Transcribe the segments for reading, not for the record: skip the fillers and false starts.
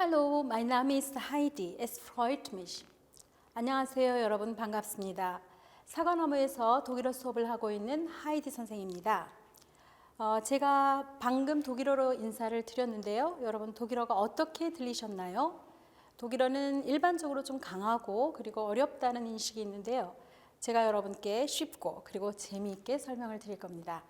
Hallo, mein Name ist Heidi. Es freut mich. 안녕하세요, 여러분 반갑습니다. 사과나무에서 독일어 수업을 하고 있는 하이디 선생입니다. 제가 방금 독일어로 인사를 드렸는데요. 여러분 독일어가 어떻게 들리셨나요? 독일어는 일반적으로 좀 강하고 그리고 어렵다는 인식이 있는데요. 제가 여러분께 쉽고 그리고 재미있게 설명을 드릴 겁니다.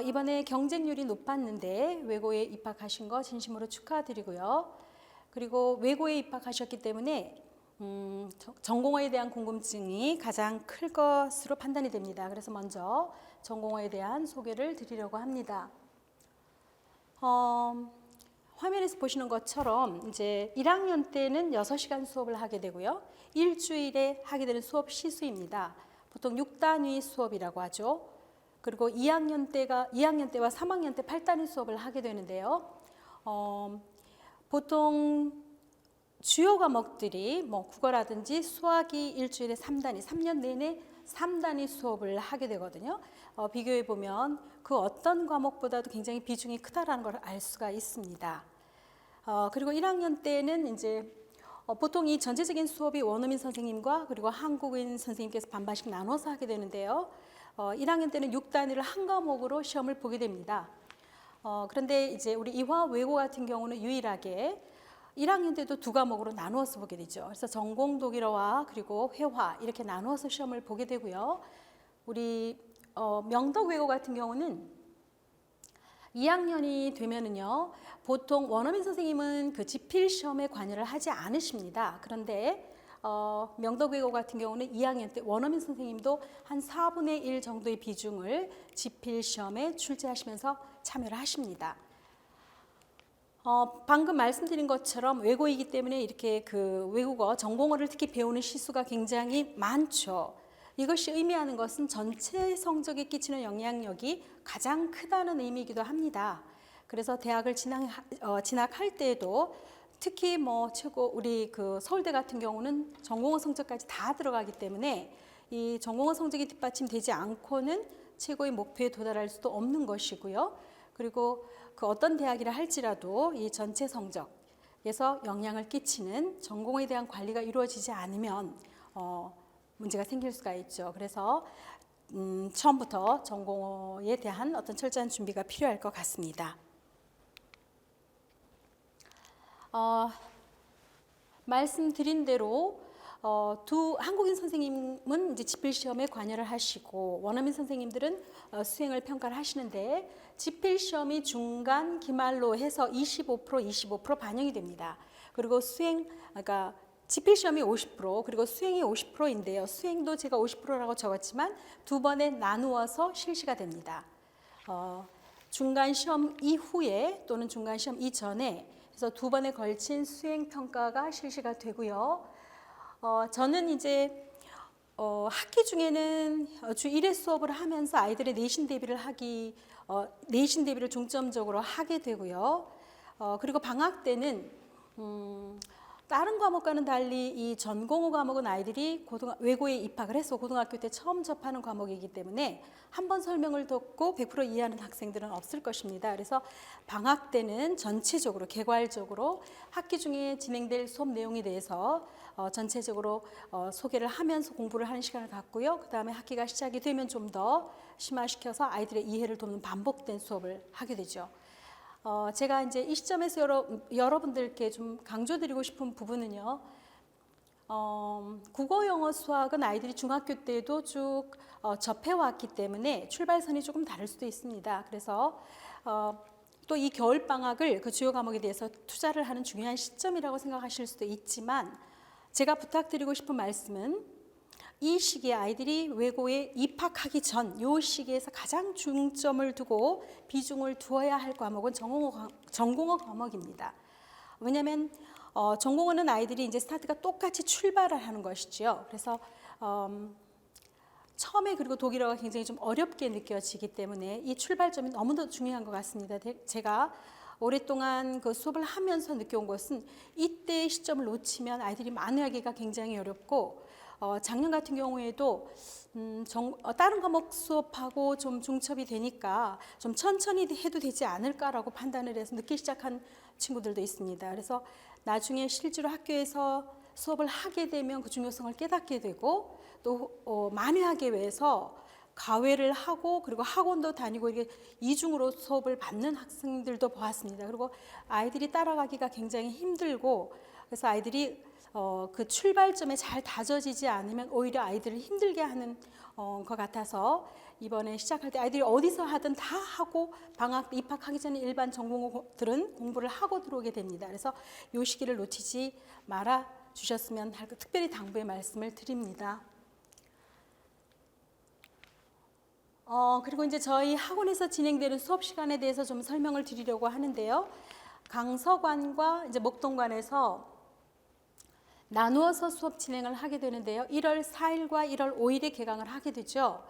이번에 경쟁률이 높았는데 외고에 입학하신 거 진심으로 축하드리고요. 그리고 외고에 입학하셨기 때문에 전공어에 대한 궁금증이 가장 클 것으로 판단이 됩니다. 그래서 먼저 전공어에 대한 소개를 드리려고 합니다. 화면에서 보시는 것처럼 이제 1학년 때는 6시간 수업을 하게 되고요. 일주일에 하게 되는 수업 시수입니다. 보통 6단위 수업이라고 하죠. 그리고 2학년 때와 3학년 때 8단위 수업을 하게 되는데요. 보통 주요 과목들이 국어라든지 수학이 일주일에 3단위, 3년 내내 3단위 수업을 하게 되거든요. 비교해 보면 그 어떤 과목보다도 굉장히 비중이 크다라는 걸 알 수가 있습니다. 그리고 1학년 때는 이제 보통 이 전체적인 수업이 원어민 선생님과 그리고 한국인 선생님께서 반반씩 나눠서 하게 되는데요. 1학년 때는 6단위를 한 과목으로 시험을 보게 됩니다. 그런데 이제 우리 이화 외고 같은 경우는 유일하게 1학년 때도 2과목으로 나누어서 보게 되죠. 그래서 전공 독일어와 그리고 회화 이렇게 나누어서 시험을 보게 되고요. 우리 명덕 외고 같은 경우는 2학년이 되면은요, 보통 원어민 선생님은 그 지필 시험에 관여를 하지 않으십니다. 그런데 명덕 외고 같은 경우는 2학년 때 원어민 선생님도 한 4분의 1 정도의 비중을 지필 시험에 출제하시면서 참여를 하십니다. 방금 말씀드린 것처럼 외고이기 때문에 이렇게 그 외국어, 전공어를 특히 배우는 시수가 굉장히 많죠. 이것이 의미하는 것은 전체 성적에 끼치는 영향력이 가장 크다는 의미이기도 합니다. 그래서 대학을 진학할 때에도 특히 우리 그 서울대 같은 경우는 전공어 성적까지 다 들어가기 때문에 이 전공어 성적이 뒷받침되지 않고는 최고의 목표에 도달할 수도 없는 것이고요. 그리고 그 어떤 대학이라 할지라도 이 전체 성적에서 영향을 끼치는 전공에 대한 관리가 이루어지지 않으면 문제가 생길 수가 있죠. 그래서 처음부터 전공에 대한 어떤 철저한 준비가 필요할 것 같습니다. 말씀드린 대로 두 한국인 선생님은 이제 지필 시험에 관여를 하시고 원어민 선생님들은 수행을 평가를 하시는데 지필 시험이 중간 기말로 해서 25% 반영이 됩니다. 그리고 그러니까 지필 시험이 50% 그리고 수행이 50%인데요. 수행도 제가 50%라고 적었지만 두 번에 나누어서 실시가 됩니다. 중간 시험 이후에 또는 중간 시험 이전에 그래서 두 번에 걸친 수행 평가가 실시가 되고요. 저는 이제 학기 중에는 주 1회 수업을 하면서 아이들의 내신 대비를 중점적으로 하게 되고요. 그리고 방학 때는 다른 과목과는 달리 이 전공어 과목은 아이들이 외고에 입학을 해서 고등학교 때 처음 접하는 과목이기 때문에 한 번 설명을 듣고 100% 이해하는 학생들은 없을 것입니다. 그래서 방학 때는 전체적으로 개괄적으로 학기 중에 진행될 수업 내용에 대해서 전체적으로 소개를 하면서 공부를 하는 시간을 갖고요. 그 다음에 학기가 시작이 되면 좀 더 심화시켜서 아이들의 이해를 돕는 반복된 수업을 하게 되죠. 제가 이제 이 시점에서 여러분들께 좀 강조드리고 싶은 부분은요. 국어, 영어, 수학은 아이들이 중학교 때도 쭉 접해왔기 때문에 출발선이 조금 다를 수도 있습니다. 그래서 또 이 겨울방학을 그 주요 과목에 대해서 투자를 하는 중요한 시점이라고 생각하실 수도 있지만 제가 부탁드리고 싶은 말씀은 이 시기에 아이들이 외고에 입학하기 전 이 시기에서 가장 중점을 두고 비중을 두어야 할 과목은 전공어 과목입니다. 왜냐하면 전공어는 아이들이 이제 스타트가 똑같이 출발을 하는 것이죠. 그래서 처음에 그리고 독일어가 굉장히 좀 어렵게 느껴지기 때문에 이 출발점이 너무나 중요한 것 같습니다. 제가 오랫동안 그 수업을 하면서 느껴온 것은 이때의 시점을 놓치면 아이들이 만회하기가 굉장히 어렵고 작년 같은 경우에도 다른 과목 수업하고 좀 중첩이 되니까 좀 천천히 해도 되지 않을까라고 판단을 해서 늦게 시작한 친구들도 있습니다. 그래서 나중에 실제로 학교에서 수업을 하게 되면 그 중요성을 깨닫게 되고 또 만회하기 위해서 과외를 하고 그리고 학원도 다니고 이게 이중으로 수업을 받는 학생들도 보았습니다. 그리고 아이들이 따라가기가 굉장히 힘들고 그래서 아이들이 그 출발점에 잘 다져지지 않으면 오히려 아이들을 힘들게 하는 것 같아서 이번에 시작할 때 아이들이 어디서 하든 다 하고 방학 때 입학하기 전에 일반 전공들은 공부를 하고 들어오게 됩니다. 그래서 이 시기를 놓치지 말아 주셨으면 하고 특별히 당부의 말씀을 드립니다. 그리고 이제 저희 학원에서 진행되는 수업 시간에 대해서 좀 설명을 드리려고 하는데요. 강서관과 이제 목동관에서 나누어서 수업 진행을 하게 되는데요. 1월 4일과 1월 5일에 개강을 하게 되죠.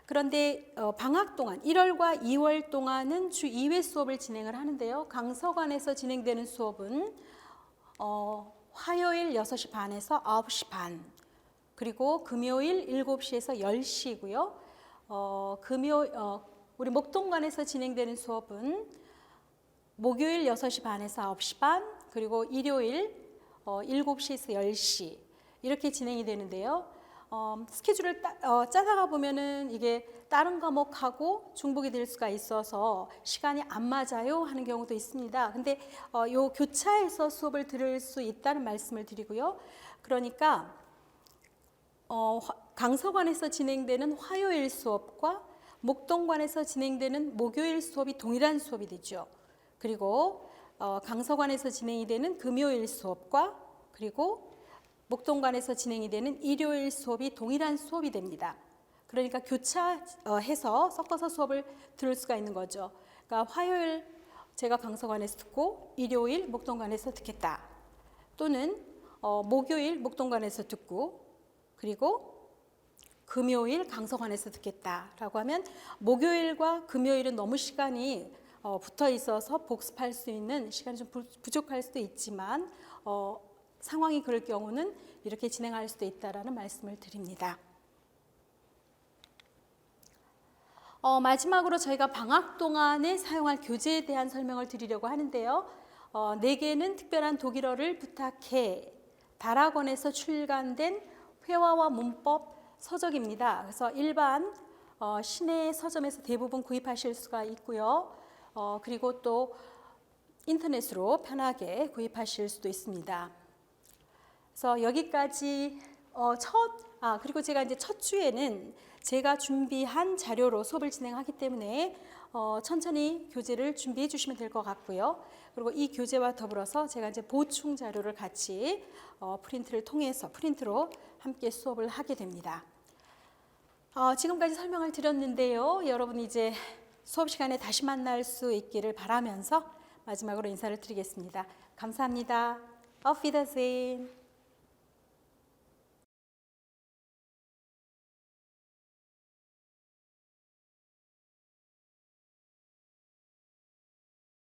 그런데 방학 동안 1월과 2월 동안은 주 2회 수업을 진행을 하는데요. 강서관에서 진행되는 수업은 화요일 6시 반에서 9시 반, 그리고 금요일 7시에서 10시고요. 우리 목동관에서 진행되는 수업은 목요일 6시 반에서 9시 반, 그리고 일요일 7시에서 10시 이렇게 진행이 되는데요. 스케줄을 짜다가 보면은 이게 다른 과목하고 중복이 될 수가 있어서 시간이 안 맞아요 하는 경우도 있습니다. 근데 요 교차해서 수업을 들을 수 있다는 말씀을 드리고요. 그러니까 강서관에서 진행되는 화요일 수업과 목동관에서 진행되는 목요일 수업이 동일한 수업이 되죠. 그리고 강서관에서 진행이 되는 금요일 수업과 그리고 목동관에서 진행이 되는 일요일 수업이 동일한 수업이 됩니다. 그러니까 교차해서 섞어서 수업을 들을 수가 있는 거죠. 그러니까 화요일 제가 강서관에서 듣고 일요일 목동관에서 듣겠다. 또는 목요일 목동관에서 듣고 그리고 금요일 강서관에서 듣겠다라고 하면 목요일과 금요일은 너무 시간이 붙어 있어서 복습할 수 있는 시간이 좀 부족할 수도 있지만 상황이 그럴 경우는 이렇게 진행할 수도 있다라는 말씀을 드립니다. 마지막으로 저희가 방학 동안에 사용할 교재에 대한 설명을 드리려고 하는데요. 4개는 특별한 독일어를 부탁해 다락원에서 출간된 회화와 문법 서적입니다. 그래서 일반 시내 서점에서 대부분 구입하실 수가 있고요. 그리고 또 인터넷으로 편하게 구입하실 수도 있습니다. 그래서 여기까지 그리고 제가 이제 첫 주에는 제가 준비한 자료로 수업을 진행하기 때문에 천천히 교재를 준비해 주시면 될 것 같고요. 그리고 이 교재와 더불어서 제가 이제 보충 자료를 같이 프린트로 함께 수업을 하게 됩니다. 지금까지 설명을 드렸는데요. 여러분 이제 수업 시간에 다시 만날 수 있기를 바라면서 마지막으로 인사를 드리겠습니다. 감사합니다. Auf Wiedersehen.